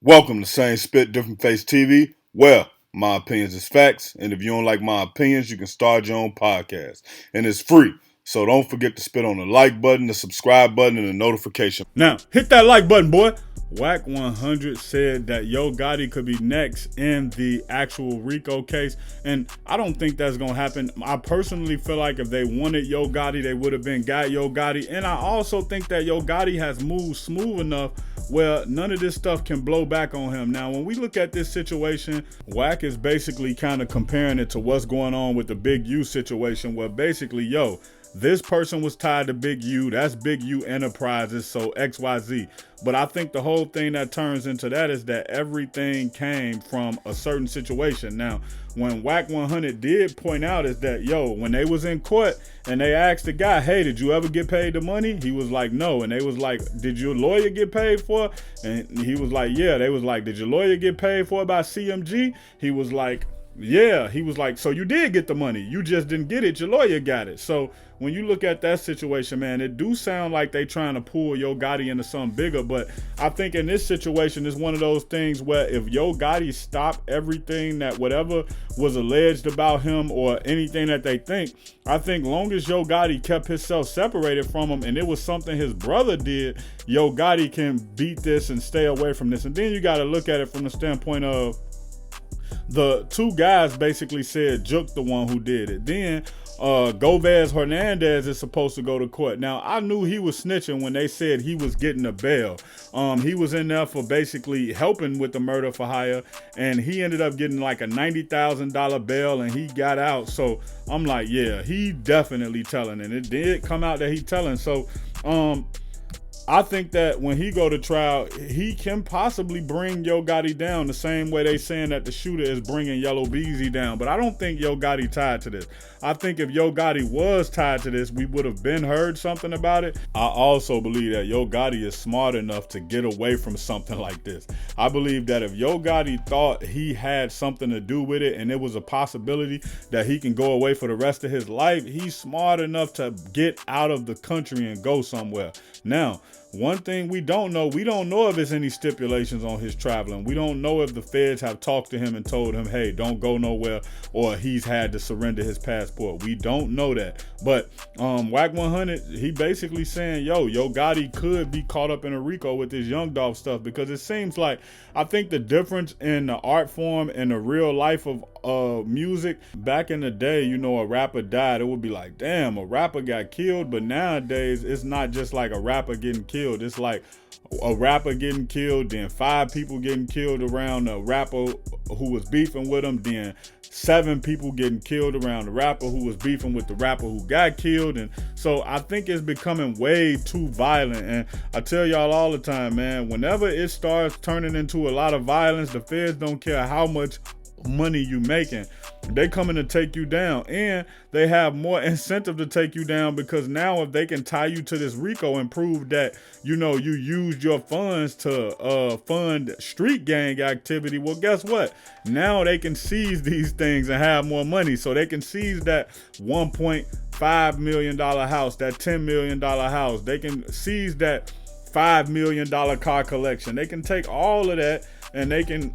Welcome to Same Spit, Different Face TV. Well, my opinions is facts, and if you don't like my opinions, you can start your own podcast. And it's free. So don't forget to spit on the like button, the subscribe button, and the notification. Now, hit that like button, boy. WACK 100 said that Yo Gotti could be next in the actual Rico case, and I don't think that's gonna happen. I personally feel like if they wanted Yo Gotti, they would have been got Yo Gotti, and I also think that Yo Gotti has moved smooth enough where none of this stuff can blow back on him. Now, when we look at this situation, WACK is basically kind of comparing it to what's going on with the Big U situation, where basically, this person was tied to Big U. That's Big U Enterprises, so XYZ. But I think the whole thing that turns into that is that everything came from a certain situation. Now, when WACK 100 did point out is that, when they was in court and they asked the guy, hey, did you ever get paid the money? He was like, no. And they was like, did your lawyer get paid for it? And he was like, yeah. They was like, did your lawyer get paid for it by CMG? He was like, yeah. He was like, so you did get the money. You just didn't get it. Your lawyer got it. So when you look at that situation, man, it do sound like they trying to pull Yo Gotti into something bigger. But I think in this situation, it's one of those things where if Yo Gotti stopped everything that whatever was alleged about him or anything that they think, I think long as Yo Gotti kept himself separated from him and it was something his brother did, Yo Gotti can beat this and stay away from this. And then you got to look at it from the standpoint of the two guys basically said Juke the one who did it. Then Gomez Hernandez is supposed to go to court. Now, I knew he was snitching when they said he was getting a bail. He was in there for basically helping with the murder for hire, and he ended up getting like a $90,000 bail, and he got out. So I'm like, yeah, he definitely telling, and it did come out that he telling. So I think that when he go to trial, he can possibly bring Yo Gotti down the same way they saying that the shooter is bringing Yellow Beezy down. But I don't think Yo Gotti tied to this. I think if Yo Gotti was tied to this, we would have been heard something about it. I also believe that Yo Gotti is smart enough to get away from something like this. I believe that if Yo Gotti thought he had something to do with it and it was a possibility that he can go away for the rest of his life, he's smart enough to get out of the country and go somewhere. Now, one thing we don't know if there's any stipulations on his traveling. We don't know if the feds have talked to him and told him, hey, don't go nowhere, or he's had to surrender his passport. We don't know that. But WACK 100, he basically saying, Yo Gotti could be caught up in a RICO with this Young Dolph stuff, because it seems like, I think the difference in the art form and the real life of music, back in the day, a rapper died, it would be like, damn, a rapper got killed. But nowadays, it's not just like a rapper getting killed. It's like a rapper getting killed, then 5 people getting killed around a rapper who was beefing with him, then 7 people getting killed around the rapper who was beefing with the rapper who got killed. And so I think it's becoming way too violent. And I tell y'all all the time, man, whenever it starts turning into a lot of violence, the feds don't care how much money you making, they coming to take you down, and they have more incentive to take you down, because now if they can tie you to this RICO and prove that you used your funds to fund street gang activity, well, guess what? Now they can seize these things and have more money. So they can seize that $1.5 million house, that $10 million house. They can seize that $5 million car collection. They can take all of that and they can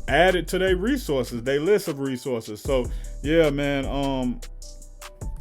add it to their resources, their list of resources. So yeah, man,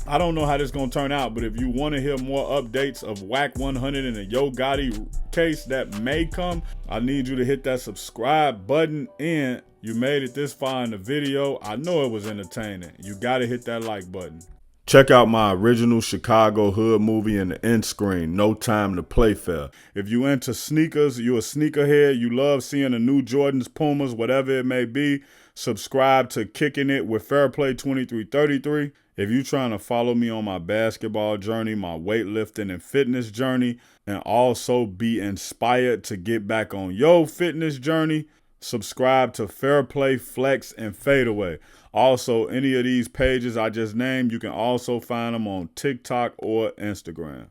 I don't know how this is gonna turn out, but if you want to hear more updates of WACK 100 and the Yo Gotti case that may come, I need you to hit that subscribe button. And you made it this far in the video, I know it was entertaining. You gotta hit that like button. Check out my original Chicago hood movie in the end screen, No Time to Play Fair. If you into sneakers, you a sneakerhead, you love seeing the new Jordans, Pumas, whatever it may be, subscribe to Kicking It with Fairplay 2333. If you trying to follow me on my basketball journey, my weightlifting and fitness journey, and also be inspired to get back on your fitness journey, subscribe to Fairplay, Flex, and Fadeaway. Also, any of these pages I just named, you can also find them on TikTok or Instagram.